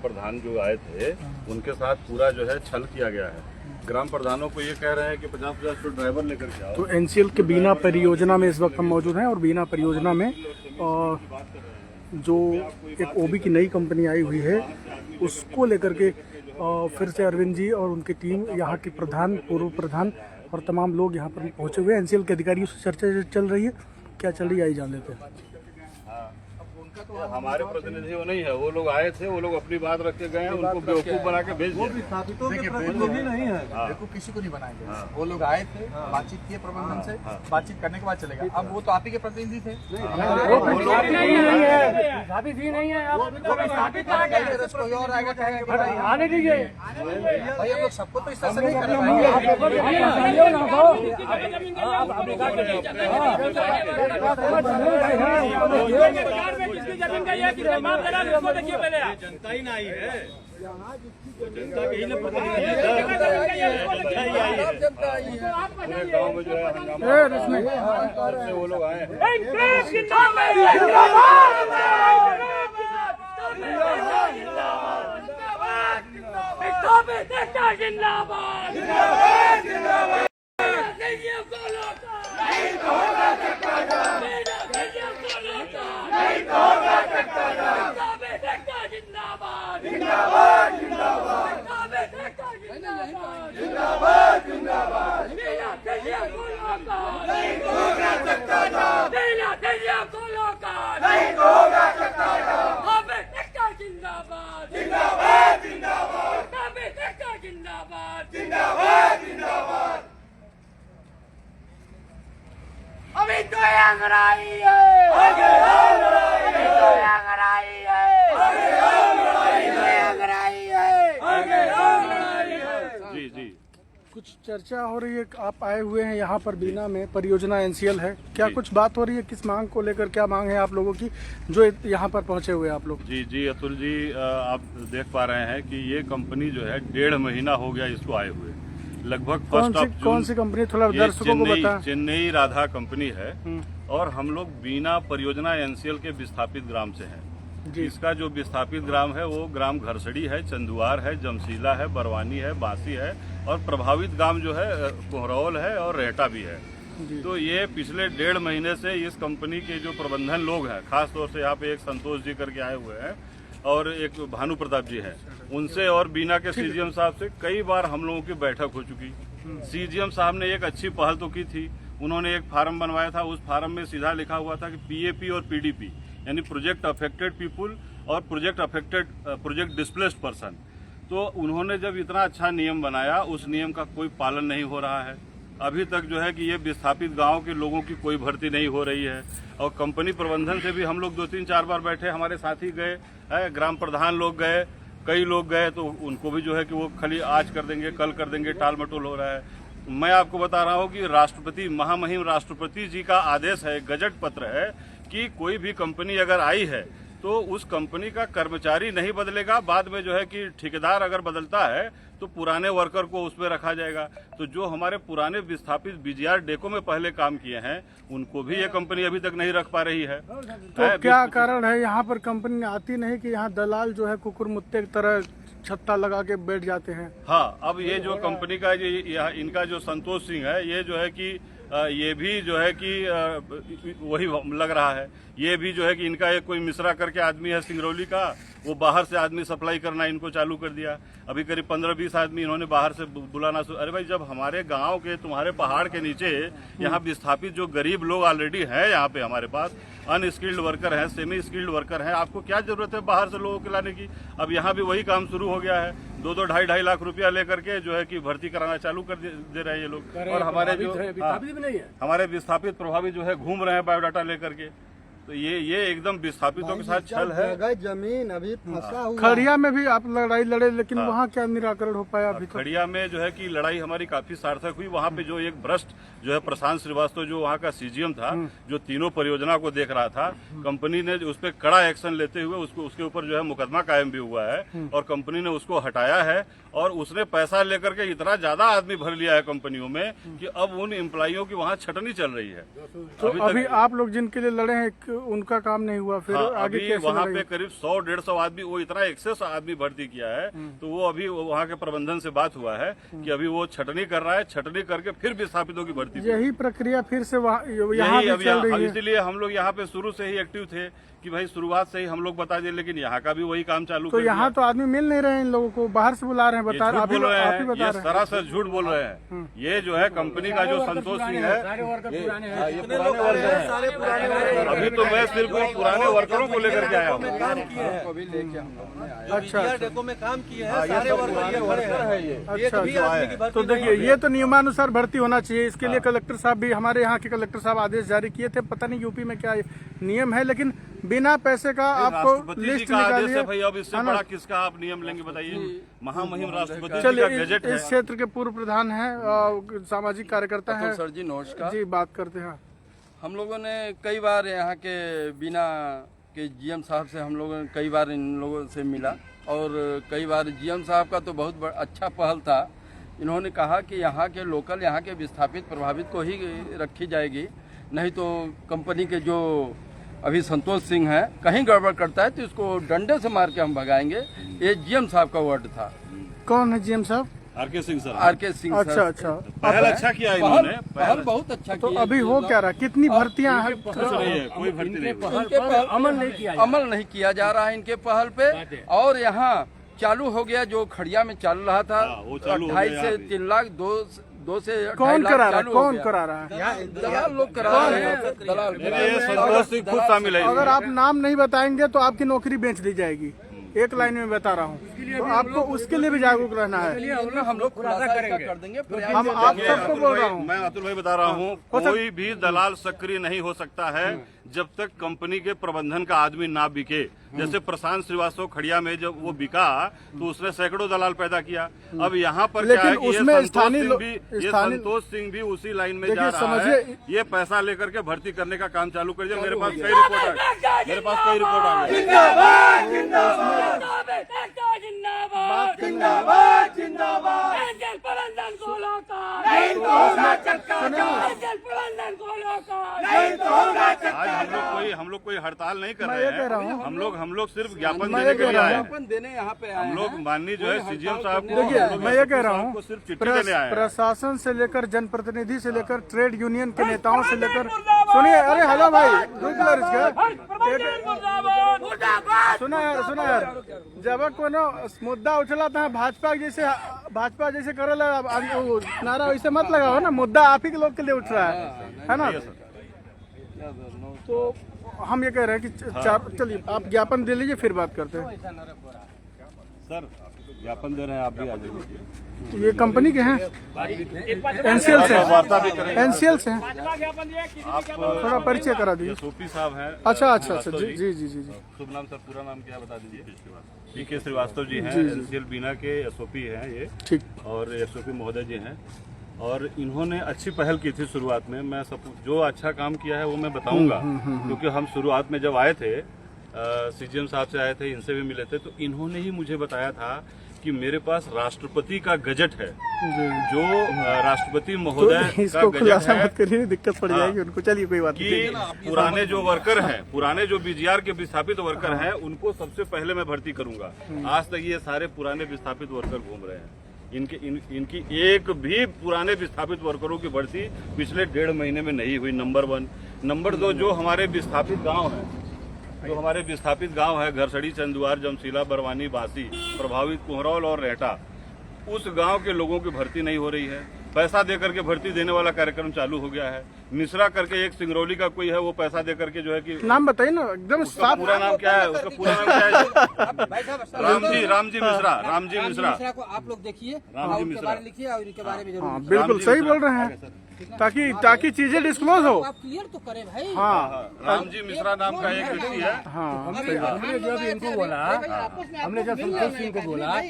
प्रधान जो आए थे उनके साथ पूरा जो है छल किया गया है। ग्राम प्रधानों को ये कह रहे हैं कि 50-50 तो ड्राइवर लेकर के आओ। तो एनसीएल के बीना परियोजना में इस वक्त हम मौजूद हैं और बीना परियोजना में जो एक ओबी की नई कंपनी आई हुई है उसको लेकर के फिर से अरविंद जी और उनकी टीम, यहाँ के प्रधान, पूर्व प्रधान और तमाम लोग यहाँ पर पहुँचे हुए हैं। एनसीएल के अधिकारियों से चर्चा चल रही है, क्या चल रही है आई जान लेते हैं। हमारे प्रतिनिधि वो नहीं है, वो लोग आए थे, वो लोग अपनी बात रख के गए, उनको बेवकूफ बना के भेज दिया। प्रतिनिधि नहीं है, बेवकूफ किसी को नहीं बनाएंगे। वो लोग आए थे, बातचीत किए प्रबंधन से, बातचीत करने के बाद चले गए। अब वो तो आप ही के प्रतिनिधि थे, कोई और आएगा कहेगा आने दीजिए भाई, हम लोग सबको तो इस तरह से नहीं कर पाएंगे। जमीन का ये मामला उसको देखिए पहले, जनता ही नहीं है, जनता के ही ना प्रतिनिधि, जनता ही है। पूरे गांव में जो है हंगामा से वो लोग आए हैं। अभी तो अंगड़ाई है, जी जी, कुछ चर्चा हो रही है, आप आए हुए हैं यहाँ पर बीना में, परियोजना एनसीएल है, क्या कुछ बात हो रही है, किस मांग को लेकर, क्या मांग है आप लोगों की जो यहाँ पर पहुँचे हुए आप लोग। जी जी अतुल जी, आप देख पा रहे हैं कि ये कंपनी जो है 1.5 महीना हो गया इसको आए हुए, लगभग कौन सी कंपनी, थोड़ा दर्शकों को बताएं। चेन्नई राधा कंपनी है और हम लोग बीना परियोजना एनसीएल के विस्थापित ग्राम से हैं। इसका जो विस्थापित ग्राम है वो ग्राम घरसड़ी है, चंदुआर है, जमशीला है, बरवानी है, बांसी है और प्रभावित गांव जो है कोहरौल है और रेहटा भी है। तो ये पिछले 1.5 महीने से इस कंपनी के जो प्रबंधन लोग हैं, खास तौर से यहाँ पे एक संतोष जी करके आए हुए हैं और एक भानु प्रताप जी हैं, उनसे और बीना के सीजीएम साहब से कई बार हम लोगों की बैठक हो चुकी। सीजीएम साहब ने एक अच्छी पहल तो की थी, उन्होंने एक फार्म बनवाया था, उस फार्म में सीधा लिखा हुआ था कि पीएपी और पीडीपी यानी प्रोजेक्ट अफेक्टेड पीपुल और प्रोजेक्ट डिस्प्लेस्ड पर्सन। तो उन्होंने जब इतना अच्छा नियम बनाया, उस नियम का कोई पालन नहीं हो रहा है। अभी तक जो है कि ये विस्थापित गांव के लोगों की कोई भर्ती नहीं हो रही है और कंपनी प्रबंधन से भी हम लोग 2-3-4 बार बैठे, हमारे साथी गए, ग्राम प्रधान लोग गए, कई लोग गए, तो उनको भी जो है कि वो खाली आज कर देंगे, कल कर देंगे, टाल मटोल हो रहा है। मैं आपको बता रहा हूँ कि राष्ट्रपति, महामहिम राष्ट्रपति जी का आदेश है, गजट पत्र है कि कोई भी कंपनी अगर आई है तो उस कंपनी का कर्मचारी नहीं बदलेगा, बाद में जो है कि ठेकेदार अगर बदलता है तो पुराने वर्कर को उसमें रखा जाएगा। तो जो हमारे पुराने विस्थापित बीजीआर डेको में पहले काम किए हैं उनको भी ये कंपनी अभी तक नहीं रख पा रही है। तो क्या कारण है यहाँ पर कंपनी आती नहीं कि यहाँ दलाल जो है कुकुर मुत्ते की तरह छत्ता लगा के बैठ जाते हैं। हाँ, अब ये जो कंपनी का इनका जो संतोष सिंह है, ये जो है कि ये भी जो है कि वही लग रहा है, ये भी जो है कि इनका एक कोई मिश्रा करके आदमी है सिंगरौली का, वो बाहर से आदमी सप्लाई करना इनको चालू कर दिया। अभी करीब 15-20 आदमी इन्होंने बाहर से बुलाना। अरे भाई, जब हमारे गांव के, तुम्हारे पहाड़ के नीचे यहाँ विस्थापित जो गरीब लोग ऑलरेडी हैं, यहाँ पे हमारे पास अनस्किल्ड वर्कर हैं, सेमी स्किल्ड वर्कर हैं, आपको क्या जरूरत है बाहर से लोगों को लाने की। अब यहाँ भी वही काम शुरू हो गया है, 2-2 लाख रुपया लेकर के जो है कि भर्ती कराना चालू कर दे रहे हैं ये लोग। और हमारे जो हमारे विस्थापित प्रभावित जो है घूम रहे हैं बायोडाटा लेकर के। तो ये एकदम विस्थापितों के साथ छल है। जमीन अभी फंसा हुआ। खड़िया में भी आप लड़ाई लड़े, लेकिन वहाँ क्या निराकरण हो पाया अभी? खड़िया में जो है कि लड़ाई हमारी काफी सार्थक हुई। वहाँ पे जो एक भ्रष्ट जो है प्रशांत श्रीवास्तव जो वहाँ का सीजीएम था, जो तीनों परियोजना को देख रहा था, कंपनी ने उस पर कड़ा एक्शन लेते हुए उसके ऊपर जो है मुकदमा कायम भी हुआ है और कंपनी ने उसको हटाया है। और उसने पैसा लेकर के इतना ज्यादा आदमी भर लिया है कंपनियों में कि अब उन एम्प्लॉइयों की वहाँ छटनी चल रही है। तो अभी आप लोग जिनके लिए लड़े हैं उनका काम नहीं हुआ, फिर हाँ, आगे अभी कैसे वहाँ लड़ेंगे? पे करीब 100-150 आदमी, वो इतना एक्सेस आदमी भर्ती किया है, तो वो अभी वहाँ के प्रबंधन से बात हुआ है कि अभी वो छटनी कर रहा है, छटनी करके फिर विस्थापितों की भर्ती। यही प्रक्रिया फिर से यहाँ यही भी अभी चल रही है। इसीलिए हम लोग यहाँ पे शुरू से ही एक्टिव थे कि भाई शुरुआत से ही हम लोग बता दें, लेकिन यहाँ का भी वही काम चालू तो कर यहाँ तो आदमी मिल नहीं रहे हैं इन लोगों को, बाहर से बुला रहे हैं, बता झूठ बोल रहे आप ही हैं, बता ये रहे हैं। सरासर झूठ बोल रहे हैं। ये जो है कंपनी का जो संतोष सिंह है, अभी तो मैं सिर्फ पुराने वर्करों को लेकर के आया हूँ। अच्छा डेको में काम किए हैं, सारे वर्कर है ये। अच्छा, तो देखिए ये तो नियमानुसार भर्ती होना चाहिए। इसके लिए कलेक्टर साहब भी, हमारे यहाँ के कलेक्टर साहब आदेश जारी किए थे, पता नहीं यूपी में क्या नियम है, लेकिन बिना पैसे का आपको राष्ट्रपति जी लिस्ट का आदेश निकालिए। है भाई, अब इससे बड़ा किसका आप नियम लेंगे बताइए। महामहिम राष्ट्रपति जी का चलिए, गजट इस है। क्षेत्र के पूर्व प्रधान हैं, सामाजिक कार्यकर्ता हैं सर जी नमस्कार। जी, बात करते हैं। हम लोगों ने कई बार यहाँ के बीना के जीएम साहब से हम लोगों ने कई बार इन लोगों से मिला और कई बार जीएम साहब का तो बहुत अच्छा पहल था। इन्होंने कहा कि यहाँ के लोकल, यहाँ के विस्थापित प्रभावित को ही रखी जाएगी, नहीं तो कंपनी के जो अभी संतोष सिंह है कहीं गड़बड़ करता है तो इसको डंडे से मार के हम भगाएंगे। ये जीएम साहब का वर्ड था। कौन है जीएम साहब? R K Singh sir. R K Singh अच्छा सर। अच्छा, पहल अच्छा किया इन्होंने। पहल बहुत अच्छा तो किया। अभी हो क्या रहा, कितनी भर्तियां हैं? कुछ नहीं है, कोई भर्ती नहीं हुई। इनके पहल अमल नहीं किया जा रहा है इनके पहल पे। और यहाँ चालू हो गया जो खड़िया में चल रहा था, हाँ, वो चालू हो 2.5 गया से यहाँ पे। 3 लाख, 2 से 2.5 कौन लाख करा रहा है? चालू हो कौन गया। करा रहा है? दलाल लोग करा रहे हैं। दलाल ये संतोष सिंह खुद शामिल है। अगर आप नाम नहीं बताएंगे तो आपकी नौकरी बेच दी जाएगी। एक लाइन में बता रहा हूँ, तो आपको उसके लिए भी जागरूक रहना है। हम लोग खुलासा कर देंगे। हम आप सबको बोल रहा हूँ। मैं अतुल भाई बता रहा हूँ, कोई भी दलाल सक्रिय नहीं हो सकता है जब तक कंपनी के प्रबंधन का आदमी ना बिके। जैसे प्रशांत श्रीवास्तव खड़िया में जब वो बिका तो उसने सैकड़ों दलाल पैदा किया। अब यहाँ पर क्या है लेकिन कि ये उसमें संतोष सिंह भी उसी लाइन में जा देखिए, रहा है। समझिए, ये पैसा लेकर के भर्ती करने का काम चालू कर दिया। मेरे पास कई रिपोर्ट आ गई। जिंदाबाद जिंदाबाद जिंदाबाद एंजल प्रबंधन को लौटा नहीं तो होगा चक्कर, एंजल प्रबंधन को लौटा नहीं तो होगा आज चक्कर। हम लोग कोई हड़ताल नहीं कर मैं रहे ये कह रहा हैं। हूँ। हम लोग सिर्फ ज्ञापन मैं देने ये के कह लिए रहा आए हूँ। हैं। ज्ञापन देने यहाँ पे आए हम लोग हैं। माननीय जो है सीजीएम साहब को देखिए, हम लोग मैं ये एसपी कह रहा साहब हूँ, को सिर्फ चिट्ठी देने आए हैं। प्रशासन से लेकर जनप्रतिनिधि से लेकर ट्रेड यूनियन के नेताओं से लेकर, सुनिए, अरे हेलो भाई, सुना यार, जब कोनो मुद्दा उछला था भाजपा जैसे करेला नारा वैसे मत लगाओ ना। मुद्दा आप ही के लोग के लिए उठ रहा है ना। तो हम ये कह रहे हैं कि चलिए आप ज्ञापन दे लीजिए, फिर बात करते हैं। सर ज्ञापन दे रहे हैं, आप भी आ जाइए। ये कंपनी के हैं, एनसीएल से वार्ता भी करेंगे। एनसीएल से हैं। आप थोड़ा परिचय करा दीजिए। सोपी साहब हैं। अच्छा, श्रीवास्तव जी जी जी जी जी। शुभ नाम सर, पूरा नाम क्या बता दीजिए। पीके श्रीवास्तव जी हैं, एनसीएल बीना के एसओपी हैं ये, ठीक। और एसओपी महोदय जी हैं। और इन्होंने अच्छी पहल की थी शुरुआत में। मैं सब जो अच्छा काम किया है वो मैं बताऊंगा, क्योंकि हम शुरुआत में जब आए थे, सीजीएम साहब से आए थे, इनसे भी मिले थे, तो इन्होंने ही मुझे बताया था कि मेरे पास राष्ट्रपति का गजट है, जो राष्ट्रपति महोदय तो का इसको गजट खुलासा है मत करिए, दिक्कत पड़ जाएगी उनको। चलिए कोई बात नहीं। कि पुराने जो वर्कर हैं, पुराने जो बीजीआर के विस्थापित वर्कर हैं, उनको सबसे पहले मैं भर्ती करूंगा। आज तक ये सारे पुराने विस्थापित वर्कर घूम रहे हैं। इनकी एक भी पुराने विस्थापित वर्करों की भर्ती पिछले 1.5 महीने में नहीं हुई। नंबर 1। नंबर 2, जो हमारे विस्थापित गांव है, घरसड़ी, चंदुआर, जमशीला, बरवानी, बासी, प्रभावित कोहरौल और रेहटा, उस गांव के लोगों की भर्ती नहीं हो रही है। पैसा दे करके भर्ती देने वाला कार्यक्रम चालू हो गया है। मिश्रा करके एक सिंगरौली का कोई है, वो पैसा दे करके जो है कि नाम बताइए ना, एकदम उसका साफ। पूरा नाम क्या है? उसका पूरा नाम क्या है? रामजी मिश्रा को आप लोग देखिए, रामजी उनके मिश्रा। बारे में लिखिए और इनके बारे में जरूर हाँ, लिखिए। बिल्कुल सही बोल रहे हैं, ताकि चीजें डिस्क्लोज हो। आप क्लियर तो करें भाई। हाँ रामजी मिश्रा नाम का एक व्यक्ति है। हाँ, हमने जो अभी इनको बोला, हमने जब संतोष सिंह को बोला,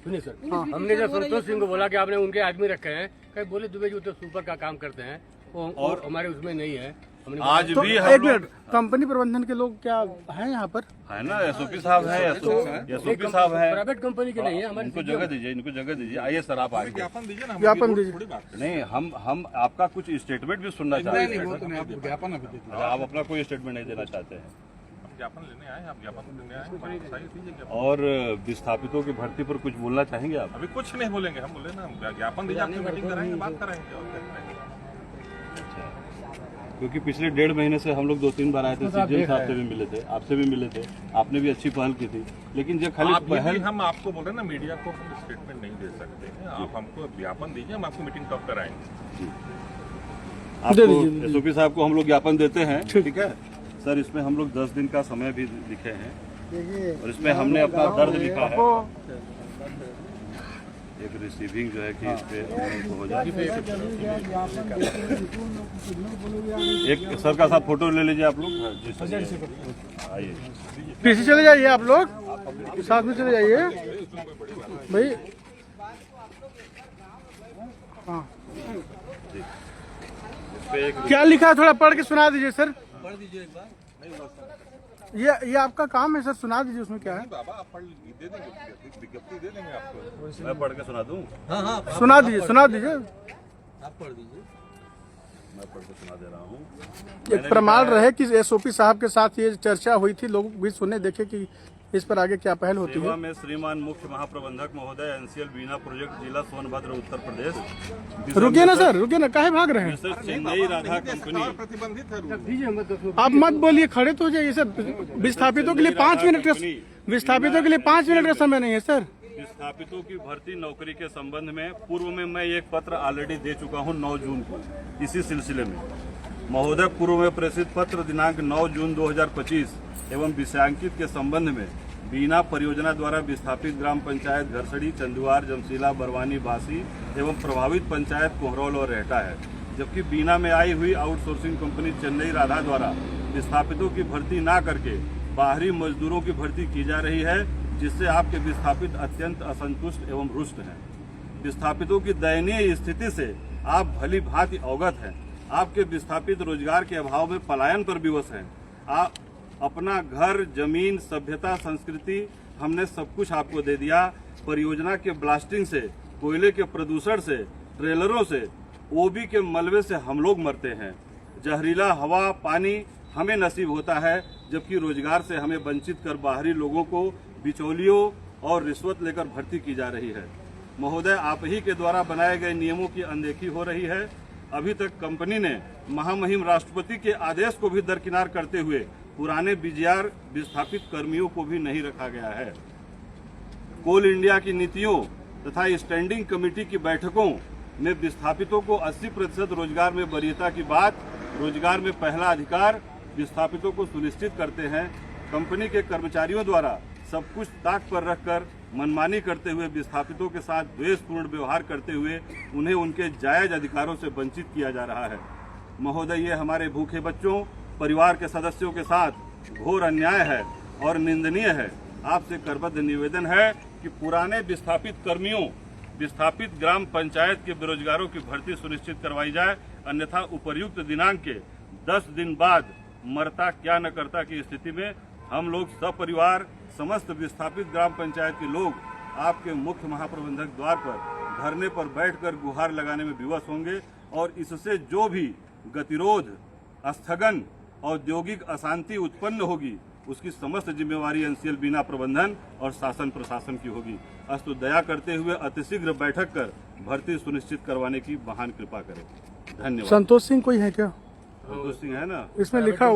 सुनिए सर, हमने जब संतोष सिंह को बोला कि आपने उनके आदमी रखे हैं, कहीं बोले दुबे जी तो सुपर का काम करते हैं, और हमारे उसमें नहीं है। हमने आज तो भी एक हम मिनट, लोग कंपनी प्रबंधन के लोग क्या हैं यहाँ पर? है ना, एसओपी साहब है, एसओपी साहब है। प्राइवेट कंपनी के नहीं है हमारे। इनको जगह दीजिए, इनको जगह दीजिए। आइए सर, आप आइए। ज्ञापन दीजिए ना, ज्ञापन दीजिए। नहीं, हम आपका कुछ स्टेटमेंट भी सुनना चाहते हैं। वो तो नहीं, आप ज्ञापन अभी दे दीजिए। आप अपना कोई स्टेटमेंट नहीं देना चाहते हैं। ज्ञापन लेने आए, आप ज्ञापन लेने आए। और विस्थापितों की भर्ती पर कुछ बोलना चाहेंगे आप? अभी कुछ नहीं बोलेंगे, हम बोले ना ज्ञापन दीजिए, आपकी मीटिंग कराएंगे, बात कराएंगे और क्या करेंगे। क्योंकि पिछले 1.5 महीने से हम लोग 2-3 बार आए थे, सीजीएम साहब से भी मिले थे, आपसे भी मिले थे, आपने भी अच्छी पहल की थी। लेकिन जो खाली पहल, हम आपको बोल रहे हैं ना, मीडिया को हम स्टेटमेंट नहीं दे सकते हैं। आप हमको ज्ञापन दीजिए, हम आपको मीटिंग कब कराएंगे। आपको एसओपी साहब को हम लोग ज्ञापन देते हैं, ठीक है सर। इसमें हम लोग 10 दिन का समय भी लिखे हैं और इसमें हमने अपना दर्द लिखा है। एक रिसीविंग जो है कि इस पे हो जाए। एक सर का साथ फोटो ले लीजिए आप लोग। जी सर, आइए। पीछे चले जाइए आप लोग, साथ में चले जाइए भाई। हाँ, क्या लिखा है थोड़ा पढ़ के सुना दीजिए सर। पढ़ दीजिए एक बार। ये आपका काम है सर, सुना दीजिए उसमें क्या है। बाबा आप पढ़ दे देंगे, विज्ञप्ति दे देंगे आपको। मैं पढ़ के सुना दूं? सुना दीजिए, सुना दीजिए। आप पढ़ दीजिए। मैं पढ़ के सुना दे रहा हूँ। एक प्रमाण रहे कि एसओपी साहब के साथ ये चर्चा हुई थी, लोग भी सुने, देखे कि इस पर आगे क्या पहल होती सेवा है। में श्रीमान मुख्य महाप्रबंधक महोदय एनसीएल बीना प्रोजेक्ट जिला सोनभद्र उत्तर प्रदेश। रुकिए ना सर, रुकिए ना, काहे भाग रहे हैं सर, चेन्नई राधा कंपनी। प्रतिबंधित है। दीजिए हम 10 आप मत बोलिए, खड़े तो हो जाइए सर। विस्थापितों के लिए 5 मिनट का, विस्थापितों के लिए 5 मिनट का समय नहीं है सर। विस्थापितों की भर्ती नौकरी के संबंध में पूर्व में मैं एक पत्र ऑलरेडी दे चुका हूं 9 जून को। इसी सिलसिले में महोदय पूर्व में प्रेषित पत्र दिनांक 9 जून 2025 एवं विषयांकित के संबंध में बीना परियोजना द्वारा विस्थापित ग्राम पंचायत घरसड़ी, चंदुआर, जमशीला, बरवानी, बासी एवं प्रभावित पंचायत कोहरौल और रहटा है। जबकि बीना में आई हुई आउटसोर्सिंग कंपनी चेन्नई राधा द्वारा विस्थापितों की भर्ती न करके बाहरी मजदूरों की भर्ती की जा रही है, जिससे आपके विस्थापित अत्यंत असंतुष्ट एवं रुष्ट हैं। विस्थापितों की दयनीय स्थिति से आप भली भांति अवगत हैं। आपके विस्थापित रोजगार के अभाव में पलायन पर विवश हैं। आप अपना घर, जमीन, सभ्यता, संस्कृति हमने सब कुछ आपको दे दिया। परियोजना के ब्लास्टिंग से, कोयले के प्रदूषण से, ट्रेलरों से, ओबी के मलबे से हम लोग मरते हैं। जहरीला हवा, पानी हमें नसीब होता है, जबकि रोजगार से हमें वंचित कर बाहरी लोगों को बिचौलियों और रिश्वत लेकर भर्ती की जा रही है। महोदय, आप ही के द्वारा बनाए गए नियमों की अनदेखी हो रही है। अभी तक कंपनी ने महामहिम राष्ट्रपति के आदेश को भी दरकिनार करते हुए पुराने बीजीआर विस्थापित कर्मियों को भी नहीं रखा गया है। कोल इंडिया की नीतियों तथा स्टैंडिंग कमेटी की बैठकों में विस्थापितों को 80% रोजगार में वरीयता की बात, रोजगार में पहला अधिकार विस्थापितों को सुनिश्चित करते हैं। कंपनी के कर्मचारियों द्वारा सब कुछ ताक पर रखकर मनमानी करते हुए विस्थापितों के साथ द्वेषपूर्ण व्यवहार करते हुए उन्हें उनके जायज अधिकारों से वंचित किया जा रहा है। महोदय, ये हमारे भूखे बच्चों, परिवार के सदस्यों के साथ घोर अन्याय है और निंदनीय है। आपसे करबद्ध निवेदन है कि पुराने विस्थापित कर्मियों, विस्थापित ग्राम पंचायत के बेरोजगारों की भर्ती सुनिश्चित करवाई जाए, अन्यथा उपर्युक्त दिनांक के 10 दिन बाद मरता क्या न करता की स्थिति में हम लोग सपरिवार समस्त विस्थापित ग्राम पंचायत के लोग आपके मुख्य महाप्रबंधक द्वार पर धरने पर बैठकर गुहार लगाने में विवश होंगे और इससे जो भी गतिरोध, स्थगन, औद्योगिक अशांति उत्पन्न होगी उसकी समस्त जिम्मेवारी एनसीएल बीना प्रबंधन और शासन प्रशासन की होगी। अस्तु दया करते हुए अतिशीघ्र बैठक कर भर्ती सुनिश्चित करवाने की महान कृपा करें। धन्यवाद। संतोष सिंह कोई है क्या? संतोष सिंह है ना, इसमें लिखा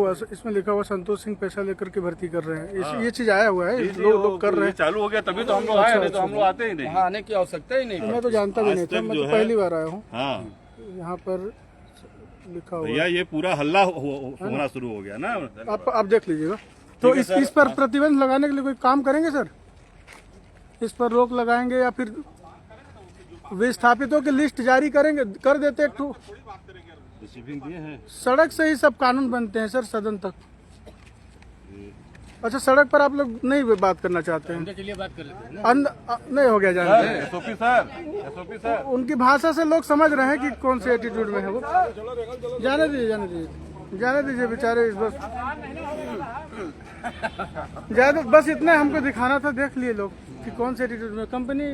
हुआ संतोष सिंह पैसा लेकर के भर्ती कर रहे हैं। ये चीज आया हुआ है, लोग कर रहे हैं। चालू हो गया तभी तो हम लोग आए, नहीं तो हम लोग आते ही नहीं। यहाँ आने की आवश्यकता ही नहीं। मैं तो जानता भी नहीं था, मैं तो पहली बार आया हूँ। हाँ, यहाँ पर लिखा हुआ भैया ये पूरा हल्ला होना शुरू हो गया ना। आप देख लीजिएगा। तो इस पर प्रतिबंध लगाने के लिए कोई काम करेंगे सर? इस पर रोक लगाएंगे या फिर विस्थापितों की लिस्ट जारी करेंगे, कर देते एक ठो। रिसीविंग दिए हैं। सड़क से ही सब कानून बनते हैं सर, सदन तक। अच्छा, सड़क पर आप लोग नहीं बात करना चाहते हैं? अंदर चलिए बात कर लेते हैं ना। नहीं हो गया जाने दीजिए। एसओपी सर उनकी भाषा से लोग समझ रहे हैं कि कौन से एटीट्यूड में है वो। जाने दीजिए बेचारे। इस बस इतना हमको दिखाना था, देख लिए लोग कि कौन से एटीट्यूड में कंपनी।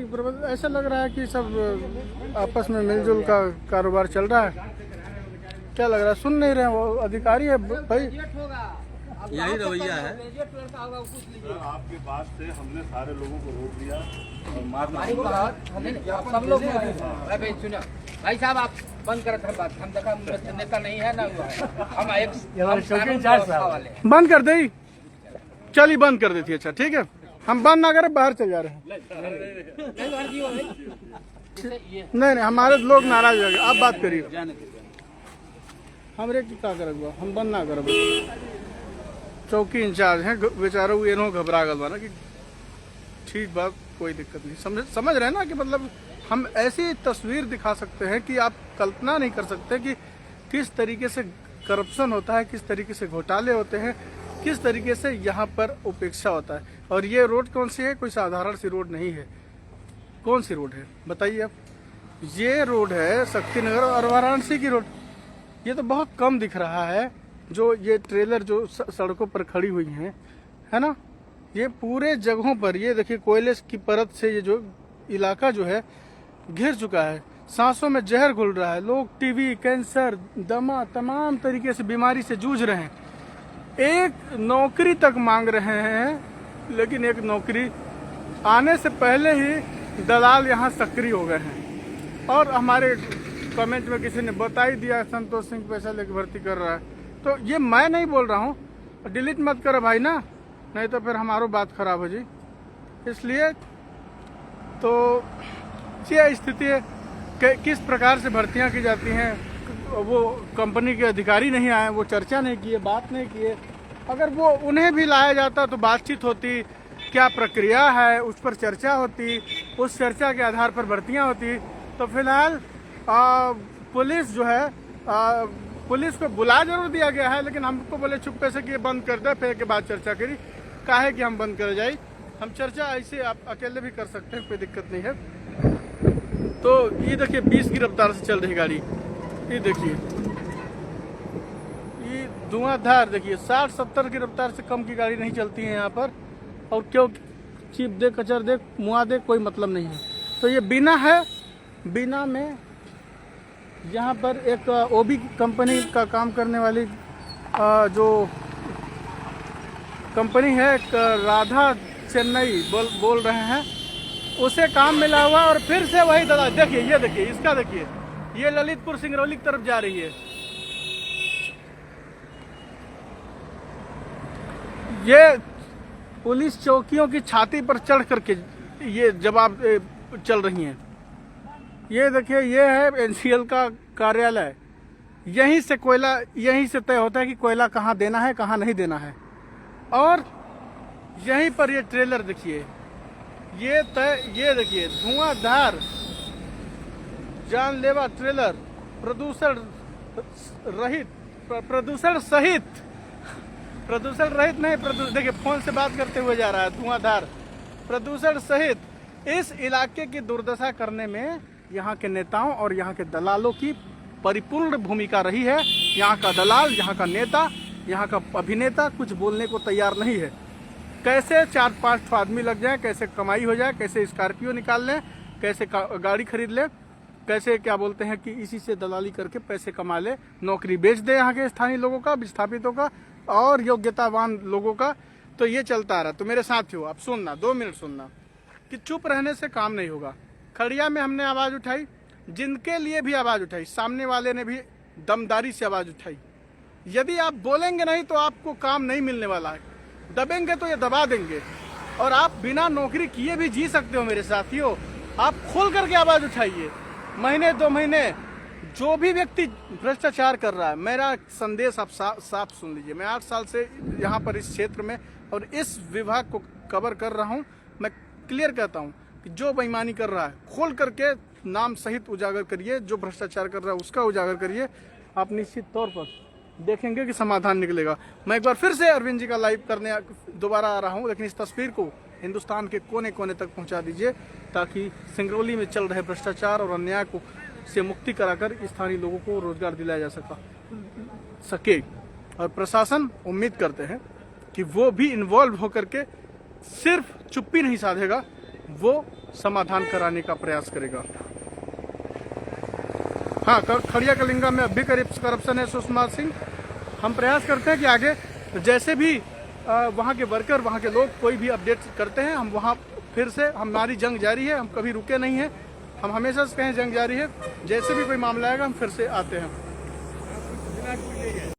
ऐसा लग रहा है कि सब आपस में मिलजुल का कारोबार चल रहा है। क्या लग रहा है, सुन नहीं रहे? वो अधिकारी है भाई, यही रवैया है। आपकी बात से हमने सारे लोगों को रोक दिया और सब लोग भाई सुनो भाई साहब, आप बंद करत हम बात। हम देखा नेता नहीं है ना, हम एक बंद कर दे। चलिए बंद कर देती है। अच्छा ठीक है, हम बंद ना करें, बाहर चल जा रहे हैं। नहीं, हमारे लोग नाराज हो गए। आप बात करिए। हमरे की क्या करब, हम बंद ना करब। चौकी इंचार्ज हैं बेचारा, वो इन्हों घबरा गल बना कि ठीक बात, कोई दिक्कत नहीं। समझ रहे हैं ना कि मतलब हम ऐसी तस्वीर दिखा सकते हैं कि आप कल्पना नहीं कर सकते कि किस तरीके से करप्शन होता है, किस तरीके से घोटाले होते हैं, किस तरीके से यहाँ पर उपेक्षा होता है। और ये रोड कौन सी है? कोई साधारण सी रोड नहीं है। कौन सी रोड है बताइए आप? ये रोड है शक्तिनगर और वाराणसी की रोड। ये तो बहुत कम दिख रहा है जो ये ट्रेलर जो सड़कों पर खड़ी हुई हैं, है ना। ये पूरे जगहों पर, ये देखिए कोयले की परत से ये जो इलाका जो है घिर चुका है। सांसों में जहर घुल रहा है। लोग टीबी, कैंसर, दमा, तमाम तरीके से बीमारी से जूझ रहे हैं। एक नौकरी तक मांग रहे हैं, लेकिन एक नौकरी आने से पहले ही दलाल यहाँ सक्रिय हो गए हैं। और हमारे कमेंट में किसी ने बता ही दिया संतोष सिंह पैसा लेकर भर्ती कर रहा है। तो ये मैं नहीं बोल रहा हूँ, डिलीट मत करो भाई ना, नहीं तो फिर हमारो बात खराब हो जी। इसलिए तो ये स्थिति है कि किस प्रकार से भर्तियां की जाती हैं। वो कंपनी के अधिकारी नहीं आए, वो चर्चा नहीं किए, बात नहीं किए। अगर वो उन्हें भी लाया जाता तो बातचीत होती, क्या प्रक्रिया है उस पर चर्चा होती, उस चर्चा के आधार पर भर्तियां होती। तो फिलहाल पुलिस जो है, पुलिस को बुला जरूर दिया गया है, लेकिन हमको बोले चुप्पे से कि ये बंद कर दे, फिर के बाद चर्चा करी। काहे कि हम बंद कर जाए, हम चर्चा ऐसे आप अकेले भी कर सकते हैं, कोई दिक्कत नहीं है। तो ये देखिए 20 की रफ्तार से चल रही गाड़ी, ये देखिए ये धुआंधार। देखिए 60-70 की रफ्तार से कम की गाड़ी नहीं चलती है यहाँ पर। और क्यों चीप दे, कचर दे, मुआ दे, कोई मतलब नहीं है। तो ये बीना है, बीना में यहाँ पर एक ओबी कंपनी का काम करने वाली जो कंपनी है, एक राधा चेन्नई बोल रहे हैं, उसे काम मिला हुआ। और फिर से वही दलाल, देखिए ये देखिए इसका, देखिए ये ललितपुर सिंगरौली की तरफ जा रही है। ये पुलिस चौकियों की छाती पर चढ़ करके ये जवाब चल रही हैं। ये देखिए ये है एनसीएल का कार्यालय। यहीं से कोयला, यहीं से तय होता है कि कोयला कहाँ देना है, कहाँ नहीं देना है। और यहीं पर ये ट्रेलर देखिए, ये तय, ये देखिए धुआंधार जानलेवा ट्रेलर, प्रदूषण रहित, प्रदूषण सहित, प्रदूषण रहित नहीं, देखिए फोन से बात करते हुए जा रहा है, धुआंधार, प्रदूषण सहित। इस इलाके की दुर्दशा करने में यहाँ के नेताओं और यहाँ के दलालों की परिपूर्ण भूमिका रही है। यहाँ का दलाल, यहाँ का नेता, यहाँ का अभिनेता कुछ बोलने को तैयार नहीं है। कैसे 4-5 आदमी लग जाए, कैसे कमाई हो जाए, कैसे स्कॉर्पियो निकाल लें, कैसे गाड़ी खरीद ले, कैसे क्या बोलते हैं कि इसी से दलाली करके पैसे कमा ले, नौकरी बेच दे यहाँ के स्थानीय लोगों का, विस्थापितों का और योग्यतावान लोगों का। तो ये चलता रहा। तो मेरे साथ हो, आप सुनना, 2 मिनट सुनना, कि चुप रहने से काम नहीं होगा। खड़िया में हमने आवाज उठाई, जिनके लिए भी आवाज उठाई, सामने वाले ने भी दमदारी से आवाज उठाई। यदि आप बोलेंगे नहीं तो आपको काम नहीं मिलने वाला है, दबेंगे तो ये दबा देंगे। और आप बिना नौकरी किए भी जी सकते हो मेरे साथियों। आप खोल करके आवाज उठाइए। महीने 2 महीने जो भी व्यक्ति भ्रष्टाचार कर रहा है, मेरा संदेश आप साफ सुन लीजिए। मैं 8 साल से यहाँ पर इस क्षेत्र में और इस विभाग को कवर कर रहा हूँ। मैं क्लियर कहता हूँ कि जो बेईमानी कर रहा है, खोल करके नाम सहित उजागर करिए। जो भ्रष्टाचार कर रहा है उसका उजागर करिए। आप निश्चित तौर पर देखेंगे कि समाधान निकलेगा। मैं एक बार फिर से अरविंद जी का लाइव करने दोबारा आ रहा हूँ, लेकिन इस तस्वीर को हिंदुस्तान के कोने कोने तक पहुंचा दीजिए ताकि सिंगरौली में चल रहे भ्रष्टाचार और अन्याय को से मुक्ति कराकर स्थानीय लोगों को रोजगार दिलाया जा सके। और प्रशासन उम्मीद करते हैं कि वो भी इन्वॉल्व होकर के सिर्फ चुप्पी नहीं साधेगा, वो समाधान कराने का प्रयास करेगा। हाँ, खड़िया कलिंगा में अब भी करप्शन है सुषमा सिंह। हम प्रयास करते हैं कि आगे जैसे भी वहाँ के वर्कर, वहाँ के लोग कोई भी अपडेट करते हैं, हम वहाँ फिर से हमारी जंग जारी है, हम कभी रुके नहीं हैं, हम हमेशा से कहें जंग जारी है। जैसे भी कोई मामला आएगा हम फिर से आते हैं।